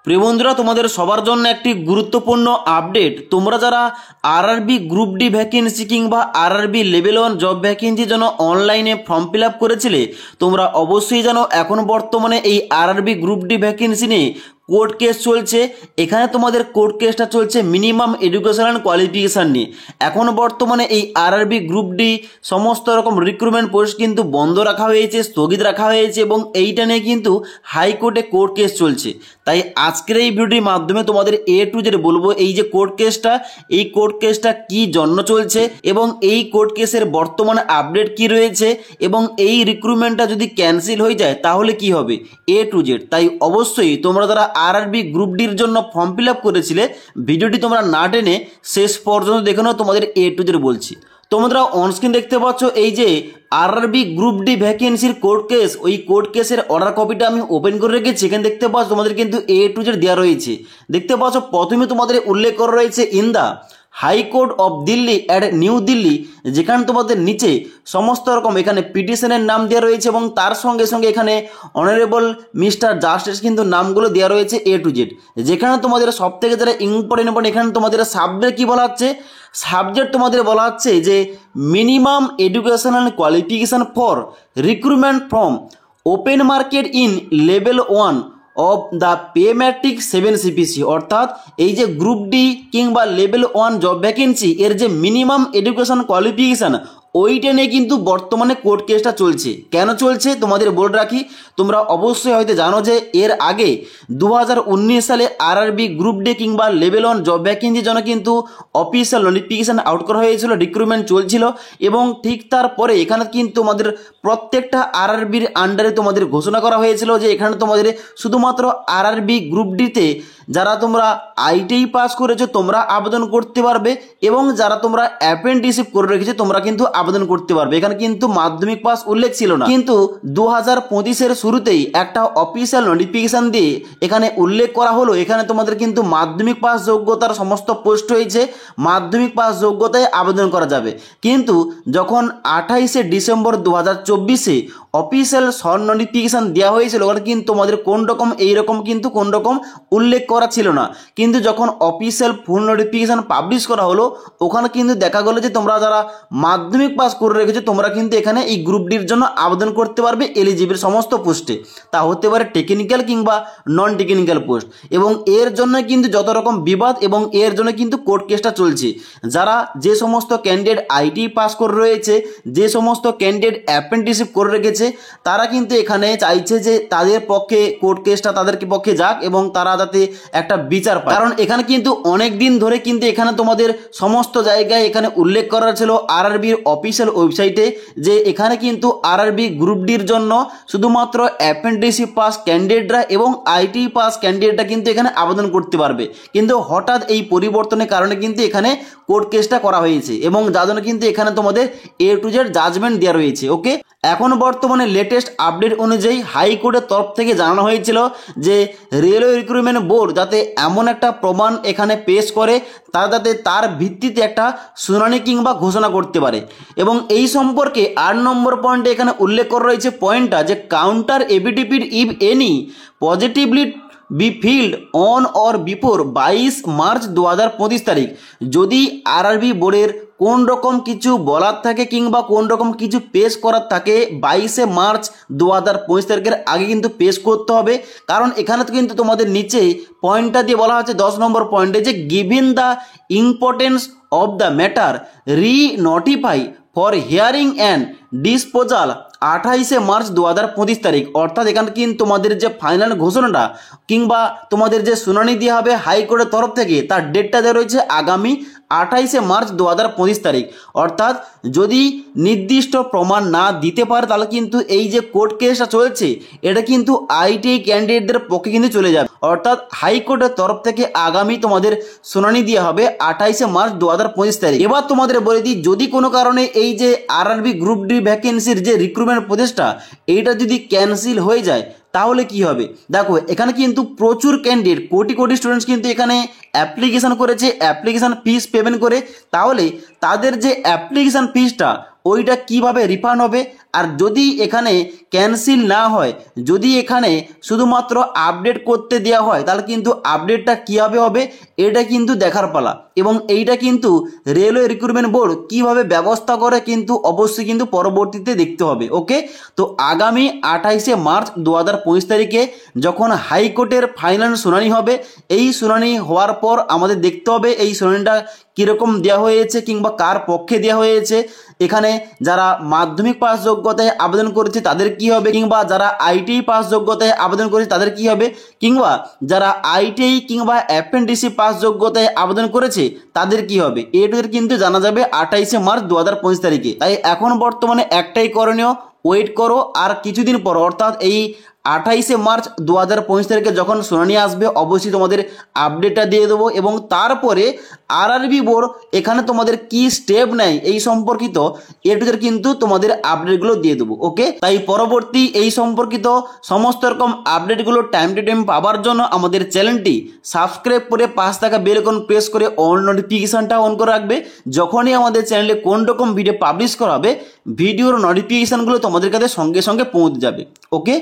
প্রিয় বন্ধুরা, তোমাদের সবার জন্য একটি গুরুত্বপূর্ণ আপডেট। তোমরা যারা আরআরবি গ্রুপ ডি ভ্যাকেন্সি কিংবা আরআরবি লেভেল 1 জব ভ্যাকেন্সির জন্য অনলাইনে ফর্ম ফিল আপ করেছিলে, তোমরা অবশ্যই জানো এখন বর্তমানে এই আরআরবি গ্রুপ ডি ভ্যাকেন্সি নিয়ে কোর্ট কেস চলছে। এখানে তোমাদের কোর্ট কেসটা চলছে মিনিমাম এডুকেশন অ্যান্ড কোয়ালিফিকেশান নিয়ে। এখন বর্তমানে এই আরআরবি গ্রুপ ডি সমস্ত রকম রিক্রুটমেন্ট পোস্ট কিন্তু বন্ধ রাখা হয়েছে, স্থগিত রাখা হয়েছে এবং এইটা নিয়ে কিন্তু হাইকোর্টে কোর্ট কেস চলছে। তাই আজকের এই ভিডিওটির মাধ্যমে তোমাদের এ টু জেড বলবো এই যে কোর্ট কেসটা, এই কোর্ট কেসটা কি জন্য চলছে এবং এই কোর্ট কেসের বর্তমানে আপডেট কি রয়েছে এবং এই রিক্রুটমেন্টটা যদি ক্যান্সেল হয়ে যায় তাহলে কি হবে, এ টু জেড। তাই অবশ্যই তোমরা যারা আরআরবি গ্রুপ ডির জন্য ফর্ম ফিল আপ করেছিলে, ভিডিওটি তোমরা না টেনে শেষ পর্যন্ত দেখে নাও, তোমাদের এ টু জেড বলছি। তোমরা অনস্ক্রিন দেখতে পাচ্ছ এই যে আরআরবি গ্রুপ ডি ভ্যাকেন্সির কোর্ট কেস, ওই কোর্ট কেসের অর্ডার কপিটা আমি ওপেন করে রেখেছি। এখানে দেখতে পাচ্ছ তোমাদের কিন্তু এ টু জেড দেওয়া রয়েছে। দেখতে পাচ্ছ প্রথমে তোমাদের উল্লেখ করা রয়েছে in the high court of Delhi at new Delhi, যেখানে তোমাদের নিচে সমস্ত রকম এখানে পিটিশনের নাম দেওয়া রয়েছে এবং তার সঙ্গে সঙ্গে এখানে অনারেবল মিস্টার জাস্টিস কিন্তু নামগুলো দেওয়া রয়েছে এ টু জেড। যেখানে তোমাদের সব থেকে যারা ইম্পর্টেন্ট এখানে তোমাদের সাবজেক্ট কী বলা হচ্ছে, সাবজেক্ট তোমাদের বলা হচ্ছে যে minimum educational qualification for recruitment from open market in level 1 of the pay matric 7 CPC. অর্থাৎ এই যে গ্রুপ ডি কিংবা লেভেল 1 জব ভ্যাকেন্সি এর যে মিনিমাম এডুকেশন কোয়ালিফিকেশান, ওইটা নিয়ে কিন্তু বর্তমানে কোর্ট কেসটা চলছে। কেন চলছে তোমাদের বলে রাখি, তোমরা অবশ্যই হয়তো জানো যে এর আগে 2019 সালে আরআরবি গ্রুপ ডি কিংবা লেভেল 1 জব ভ্যাকেন্সির জন্য কিন্তু অফিসিয়াল নোটিফিকেশান আউট করা হয়েছিল, রিক্রুটমেন্ট চলছিল এবং ঠিক তারপরে এখানে কিন্তু তোমাদের প্রত্যেকটা আরআরবির আন্ডারে তোমাদের ঘোষণা করা হয়েছিল যে এখানে তোমাদের শুধুমাত্র আরআরবি গ্রুপ ডিতে যারা তোমরা আইটিআই পাস করেছো তোমরা আবেদন করতে পারবে এবং যারা তোমরা অ্যাপ্রেন্টিসশিপ করে রেখেছো তোমরা কিন্তু আবেদন করতে পারবে। এখানে কিন্তু মাধ্যমিক পাস উল্লেখ ছিল না, কিন্তু 2025-এর শুরুতেই একটা অফিসিয়াল নোটিফিকেশান দিয়ে এখানে উল্লেখ করা হলো এখানে তোমাদের কিন্তু মাধ্যমিক পাস যোগ্যতার সমস্ত পোস্ট হয়েছে, মাধ্যমিক পাস যোগ্যতায় আবেদন করা যাবে। কিন্তু যখন 28শে ডিসেম্বর 2024-এ অফিসিয়াল শর্ট নোটিফিকেশান দেওয়া হয়েছিল ওখানে কিন্তু তোমাদের কোন রকম এইরকম কিন্তু কোন রকম উল্লেখ করা ছিল না। কিন্তু যখন অফিসিয়াল ফুল নোটিফিকেশান পাবলিশ করা হলো ওখানে কিন্তু দেখা গেলো যে তোমরা যারা মাধ্যমিক পাস করে রেখেছো তোমরা কিন্তু এখানে এই গ্রুপ ডির জন্য আবেদন করতে পারবে এলিজিবল সমস্ত পোস্টে, তা হতে পারে টেকনিক্যাল কিংবা নন টেকনিক্যাল পোস্ট। এবং এর জন্য কিন্তু যত রকম বিবাদ এবং এর জন্য কিন্তু কোর্ট কেসটা চলছে। যারা যে সমস্ত ক্যান্ডিডেট আইটি পাস করে রয়েছে, যে সমস্ত ক্যান্ডিডেট অ্যাপ্রেন্টিসশিপ করে রেখেছে তারা কিন্তু এখানে চাইছে যে তাদের পক্ষে কোর্ট কেসটা তাদের পক্ষে যাক এবং তারা যাতে একটা বিচার পায়। কারণ এখানে কিন্তু অনেক দিন ধরে কিন্তু এখানে তোমাদের সমস্ত জায়গায় এখানে উল্লেখ করা ছিল আরআরবির অফিসিয়াল ওয়েবসাইটে যে এখানে কিন্তু আরআরবি গ্রুপ ডির জন্য শুধুমাত্র অ্যাপ্রেন্টিসশিপ পাস ক্যান্ডিডেটরা এবং আইটি পাস ক্যান্ডিডেটরা কিন্তু এখানে আবেদন করতে পারবে। কিন্তু হঠাৎ এই পরিবর্তনের কারণে কিন্তু এখানে কোর্ট কেসটা করা হয়েছে এবং যার জন্য কিন্তু এখানে তোমাদের এ টু জেড জাজমেন্ট দেওয়া রয়েছে। ওকে, এখন বর্তমানে লেটেস্ট আপডেট অনুযায়ী হাইকোর্টের তরফ থেকে জানানো হয়েছিল যে রেলওয়ে রিক্রুটমেন্ট বোর্ড যাতে এমন একটা প্রমাণ এখানে পেশ করে তারা যাতে তার ভিত্তিতে একটা শুনানি কিংবা ঘোষণা করতে পারে। এবং এই সম্পর্কে 8 নম্বর পয়েন্টে এখানে উল্লেখ করা রয়েছে পয়েন্টটা যে counter affidavit if any positively B field on or before 22 March 2025 তারিখ। যদি আরআরবি বোর্ডের কোন রকম কিছু বলার থাকে কিংবা কোন রকম কিছু পেশ করার থাকে 22শে মার্চ 2025 তারিখের আগে কিন্তু পেশ করতে হবে। কারণ এখানে তো কিন্তু তোমাদের নিচে পয়েন্টটা দিয়ে বলা হচ্ছে 10 নম্বর পয়েন্টে যে given the importance of the matter renotify for hearing and disposal 28শে মার্চ 2025 তারিখ। অর্থাৎ এখানে কিন্তু তোমাদের যে ফাইনাল ঘোষণাটা কিংবা তোমাদের যে শুনানি দেওয়া হবে হাইকোর্টের তরফ থেকে তার ডেটটা দেওয়া রয়েছে আগামী 28শে মার্চ 2025 তারিখ। অর্থাৎ যদি নির্দিষ্ট প্রমাণ না দিতে পারে তাহলে কিন্তু এই যে কোর্ট কেসটা চলছে এটা কিন্তু আইটিআই ক্যান্ডিডেটদের পক্ষে কিন্তু চলে যাবে। অর্থাৎ হাইকোর্টের তরফ থেকে আগামী তোমাদের শুনানি দেওয়া হবে 28শে মার্চ 2025 তারিখ। এবার তোমাদের বলে দিই, যদি কোনো কারণে এই যে আরআরবি গ্রুপ ডি ভ্যাকেন্সির যে রিক্রুটমেন্ট প্রচেষ্টা এইটা যদি ক্যান্সেল হয়ে যায় তাহলে কি হবে। দেখো এখানে কিন্তু প্রচুর ক্যান্ডিডেট কোটি কোটি স্টুডেন্টস কিন্তু এখানে অ্যাপ্লিকেশান করেছে, অ্যাপ্লিকেশান ফিস পেমেন্ট করে, তাহলে তাদের যে অ্যাপ্লিকেশান ফিসটা ওইটা কিভাবে রিফান্ড হবে। আর যদি এখানে ক্যান্সেল না হয়, যদি এখানে শুধুমাত্র আপডেট করতে দেওয়া হয়, তাহলে কিন্তু আপডেটটা কীভাবে হবে এটা কিন্তু দেখার পালা। এবং এইটা কিন্তু রেলওয়ে রিক্রুটমেন্ট বোর্ড কীভাবে ব্যবস্থা করে কিন্তু অবশ্যই কিন্তু পরবর্তীতে দেখতে হবে। ওকে, তো আগামী 28শে মার্চ 2025 তারিখে যখন হাইকোর্টের ফাইনাল শুনানি হবে, এই শুনানি হওয়ার পর আমাদের দেখতে হবে এই শুনানিটা কীরকম দেওয়া হয়েছে কিংবা কার পক্ষে দেওয়া হয়েছে। এখানে যারা মাধ্যমিক পাস যোগ্যতায় আবেদন করেছে তাদের কি হবে, কিংবা যারা আইটিআই পাস যোগ্যতায় আবেদন করেছে তাদের কি হবে, কিংবা যারা আইটিআই কিংবা অ্যাপ্রেন্টিসশিপ পাস যোগ্যতায় আবেদন করেছে তাদের কি হবে, এটাদের কিন্তু জানা যাবে 28শে মার্চ 2025 তারিখে। তাই এখন বর্তমানে একটাই করণীয়, ওয়েট করো আর কিছুদিন পর অর্থাৎ এই 28শে মার্চ 2025 তারিখে যখন শুনানি আসবে অবশ্যই তোমাদের আপডেটটা দিয়ে দেবো। এবং তারপরে আরআরবি বোর্ড এখানে তোমাদের কি স্টেপ নেয় এই সম্পর্কিত এটুদের কিন্তু তোমাদের আপডেটগুলো দিয়ে দেবো। ওকে, তাই পরবর্তী এই সম্পর্কিত সমস্ত রকম আপডেটগুলো টাইম টু টাইম পাওয়ার জন্য আমাদের চ্যানেলটি সাবস্ক্রাইব করে পাশ থাকা বেল আইকন প্রেস করে অল নোটিফিকেশানটা অন করে রাখবে। যখনই আমাদের চ্যানেলে কোন রকম ভিডিও পাবলিশ করা হবে ভিডিওর নোটিফিকেশানগুলো তোমাদের কাছে সঙ্গে সঙ্গে পৌঁছে যাবে। ওকে।